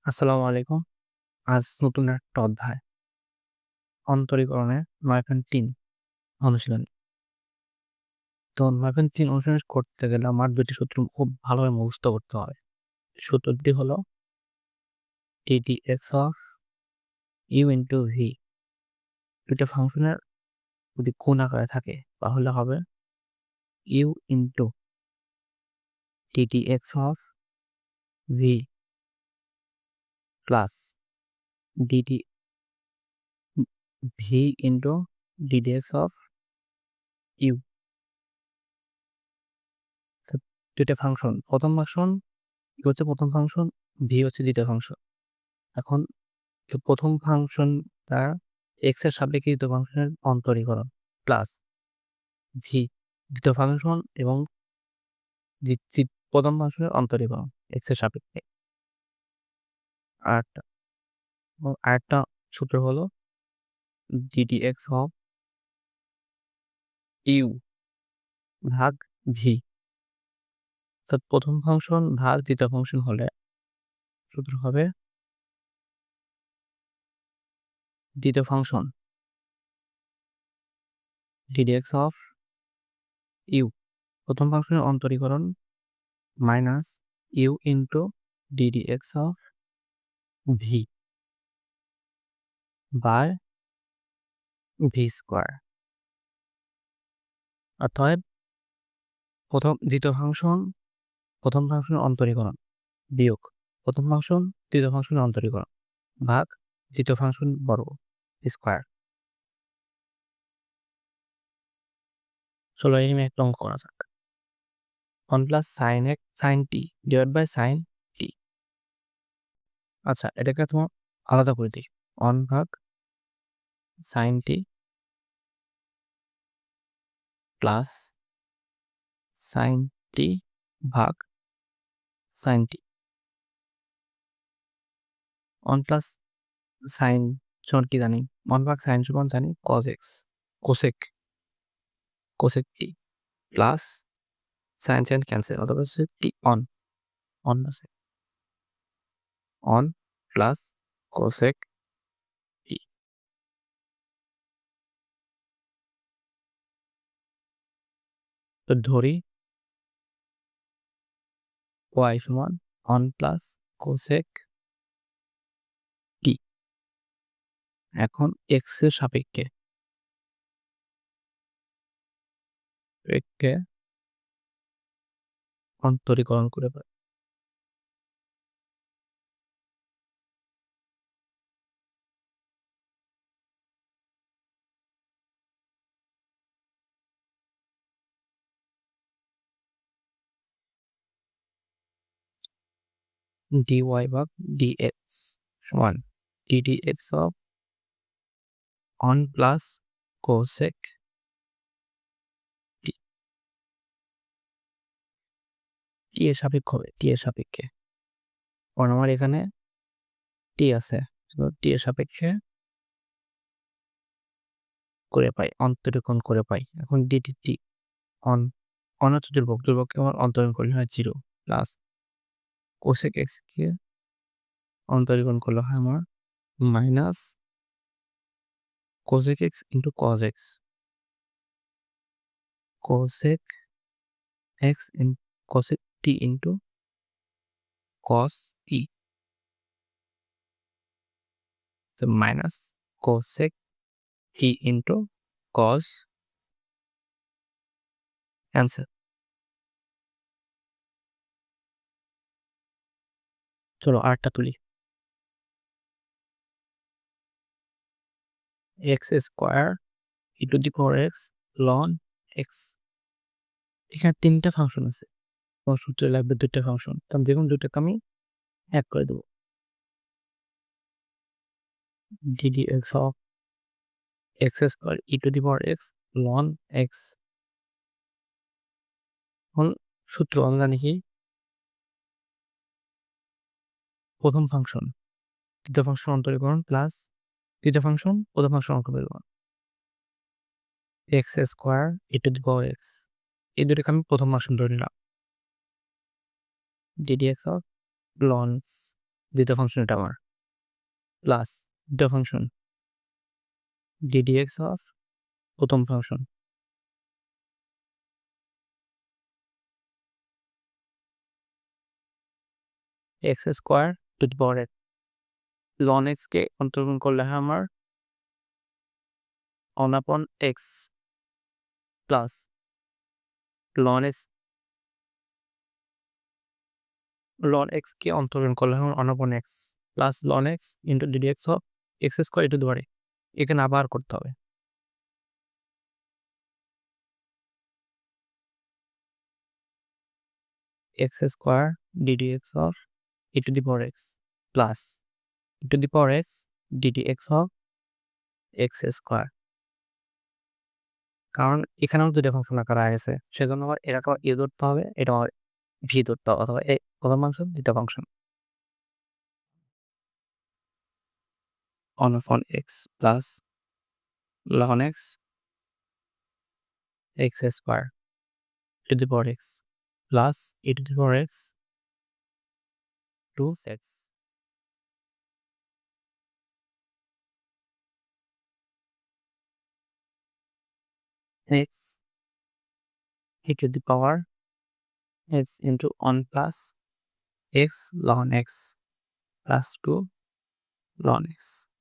আসসালামু আলাইকুম। আজ নতুন একটা অধ্যায় অন্তরীকরণের ৯.৩ অনুশীলনী। তো ৯.৩ অনুশীলনী করতে গেলে আমার ২ টি সূত্র খুব ভালোভাবে মুখস্থ করতে হবে। সূত্রটি হলো ddx of u into v। ২ টা ফাংশনের যদি গুণ আকারে থাকে তাহলে হবে u into ddx of v plus dd v into ddx of u। তো ২ টা ফাংশন, প্রথম ফাংশন u হচ্ছে প্রথম ফাংশন, v হচ্ছে দ্বিতীয় ফাংশন। এখন প্রথম ফাংশনটা x এর সাপেক্ষে দ্বিতীয় ফাংশনের অন্তরীকরণ প্লাস ভি দ্বিতীয় ফাংশন এবং প্রথম ফাংশনের অন্তরীকরণ x এর সাপেক্ষে। আরেকটা সূত্র হলো ddx অফ ইউ ভাগ ভি। অর্থাৎ প্রথম ফাংশন ভাগ দ্বিতীয় ফাংশন হলে সূত্র হবে দ্বিতীয় ফাংশন ddx অফ ইউ প্রথম ফাংশনের অন্তরীকরণ minus u into ddx of v by v square. অতএব দ্বিতীয় ফাংশন প্রথম ফাংশনের অন্তরীকরণ বিয়োগ প্রথম ফাংশন দ্বিতীয় ফাংশনের অন্তরীকরণ ভাগ দ্বিতীয় ফাংশন বর্গ স্কোয়ার। চলো এই নিয়ে একটা অঙ্ক করা যাক। 1 plus sine x sine t divide by sine t. আচ্ছা, এটাকে তোমার আলাদা করে দিই। 1 ভাগ sine t plus sine t ভাগ সাইন টি। 1 প্লাস সাইন সমান কি জানি? 1 ভাগ সাইন সমান জানি কজ এক্স কোসেক কোসেক টি প্লাস সাইন সাইন ক্যান্সেল, অথবা হচ্ছে টি অন আছে অন প্লাস কোসেক টি। তো ধরি y সমান 1 প্লাস কোসেক টি। এখন x এর সাপেক্ষে একে অন্তরীকরণ করে পাই। dy ভাগ dx সমান ddx অফ 1 প্লাস কোসেক টি। টি এর সাপেক্ষ হবে টি এর সাপেক্ষে, কারণ আমার এখানে টি আছে, টি এর সাপেক্ষে করে পাই, অন্তরীকরণ করে পাই। এখন ডিটি টি অন হচ্ছে দুর্বককে আমার অন্তরীকরণ করলে হয় 0 প্লাস কোসেক এক্স কে অন্তরীকরণ করলে হয় আমার minus cosec x into cot x cosec x in cosec t into cos t minus cosec t into cos answer. চলো আরেকটা তুলি। X square e to the power x ln x. এখানে 3টা ফাংশন আছে, তোমার সূত্রে লাগবে 2টা ফাংশন, কারণ দেখুন 2টাকে আমি এক করে দেবো। ddx of x square e to the power x ln x. এখন সূত্র আমরা জানি কি, প্রথম ফাংশন দ্বিতীয় ফাংশন অন্তরীকরণ প্লাস দ্বিতীয় ফাংশন প্রথম ফাংশন অন্তরীকরণ x square e to the power x. এই দুটোকে আমি প্রথম ফাংশন ধরে নিলাম ddx অফ লন দ্বিতীয় ফাংশন এটা আমার প্লাস দ্বিতীয় ফাংশন ddx অফ প্রথম ফাংশন x square to the power x ln এক্সকে অন্তর্গণ করলে হয় আমার on upon x plus ln x ln এক্সকে অন্তর্গণ করলে হয় one upon x plus ln x into ddx of x square to the power এখানে আবার করতে হবে x square ddx of e to the power x plus e to the power x ddx of x square কারণ এখানেও দুটো function আকার আছে সেজন্য আবার এটাকে এ ধরতে হবে এটা আবার ভি ধরতে হবে অথবা এই প্রথম ফাংশন দ্বিতীয় function on of x plus ln x x square to the power x plus e to the power x to x x e to the power x into 1 plus x ln x plus 2 ln x